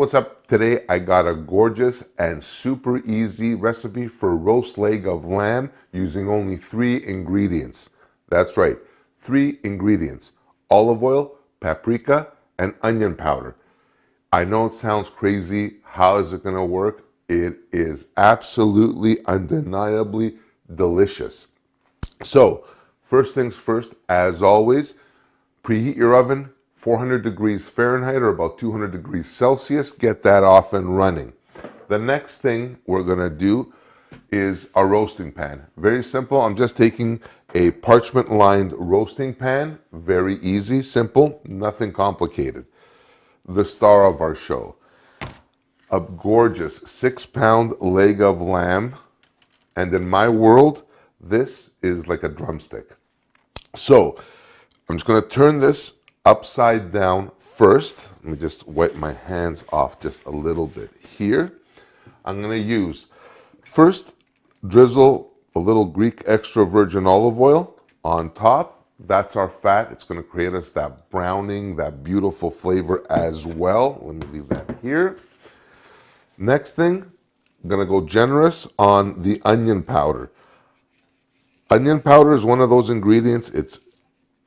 what's up? Today I got a gorgeous and super easy recipe for roast leg of lamb using only 3 ingredients. That's right, 3 ingredients: olive oil, paprika, and onion powder. I know it sounds crazy. How is it going to work? It is absolutely, undeniably delicious. So, first things first, as always, preheat your oven, 400 degrees Fahrenheit or about 200 degrees Celsius. Get that off and running. The next thing we're going to do is a roasting pan. Very simple. I'm just taking a parchment lined roasting pan. Very easy, simple, nothing complicated. The star of our show, a gorgeous 6-pound leg of lamb. And in my world, this is like a drumstick. So I'm just going to turn this upside down first. Let me just wipe my hands off just a little bit here. I'm going to use, first, drizzle a little Greek extra virgin olive oil on top. That's our fat. It's going to create us that browning, that beautiful flavor as well. Let me leave that here. Next thing, I'm going to go generous on the onion powder. Onion powder is one of those ingredients.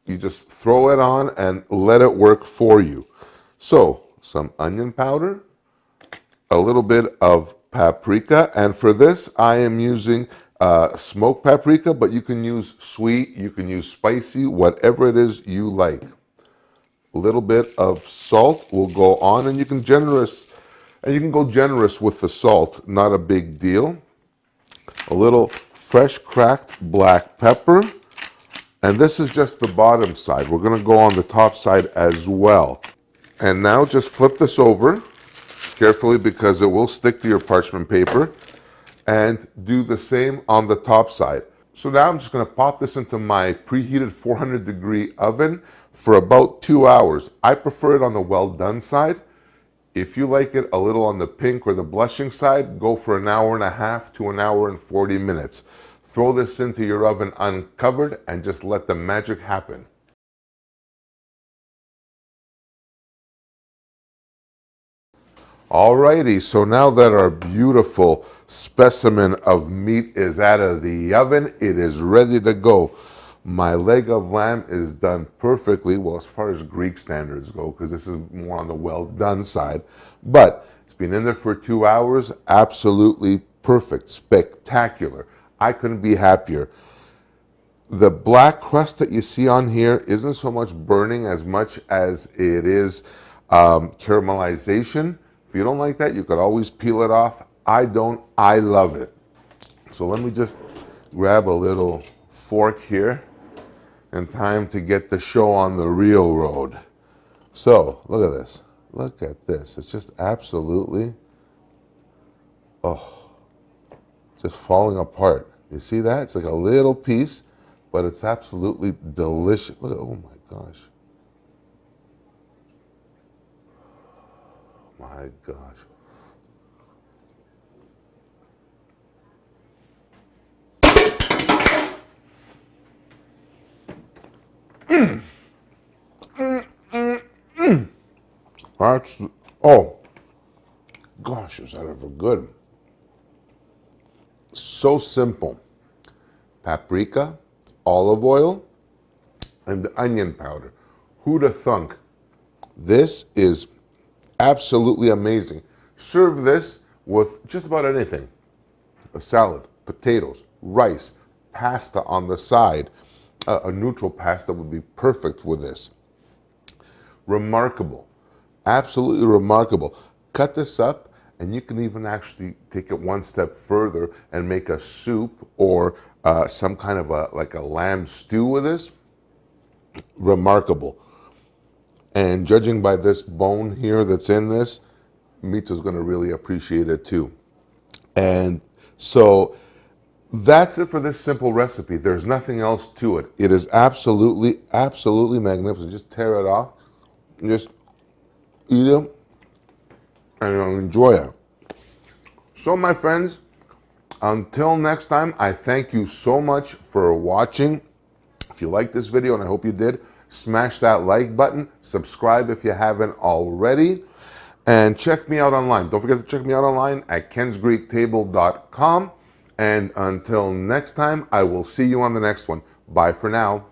You just throw it on and let it work for you. So, some onion powder, a little bit of paprika, and for this I am using smoked paprika, but you can use sweet, you can use spicy, whatever it is you like. A little bit of salt will go on, and you can go generous with the salt, not a big deal. A little fresh cracked black pepper. And this is just the bottom side. We're going to go on the top side as well. And now just flip this over carefully because it will stick to your parchment paper. And do the same on the top side. So now I'm just going to pop this into my preheated 400 degree oven for about 2 hours. I prefer it on the well done side. If you like it a little on the pink or the blushing side, go for 1.5 hours to 1 hour and 40 minutes. Throw this into your oven uncovered and just let the magic happen. Alrighty, so now that our beautiful specimen of meat is out of the oven, it is ready to go. My leg of lamb is done perfectly, well, as far as Greek standards go, because this is more on the well done side. But it's been in there for 2 hours, absolutely perfect, spectacular. I couldn't be happier. The black crust that you see on here isn't so much burning as much as it is caramelization. If you don't like that, you could always peel it off. I don't. I love it. So let me just grab a little fork here, and time to get the show on the real road. So look at this. Look at this. It's just absolutely, just falling apart. You see that? It's like a little piece, but it's absolutely delicious. Look at, oh my gosh. My gosh. That's, oh, gosh, is that ever good? So simple. Paprika, olive oil, and the onion powder. Who'd have thunk? This is absolutely amazing. Serve this with just about anything. A salad, potatoes, rice, pasta on the side. A neutral pasta would be perfect with this. Remarkable. Absolutely remarkable. Cut this up, and you can even actually take it one step further and make a soup or some kind of like a lamb stew with this. Remarkable. And judging by this bone here that's in this, Mitza's going to really appreciate it too. And so that's it for this simple recipe. There's nothing else to it. It is absolutely, absolutely magnificent. Just tear it off, just eat it, and you'll enjoy it. So my friends, until next time, I thank you so much for watching. If you liked this video, and I hope you did, smash that like button, subscribe if you haven't already, And check me out online. Don't forget to check me out online at kensgreektable.com. And until next time, I will see you on the next one. Bye for now.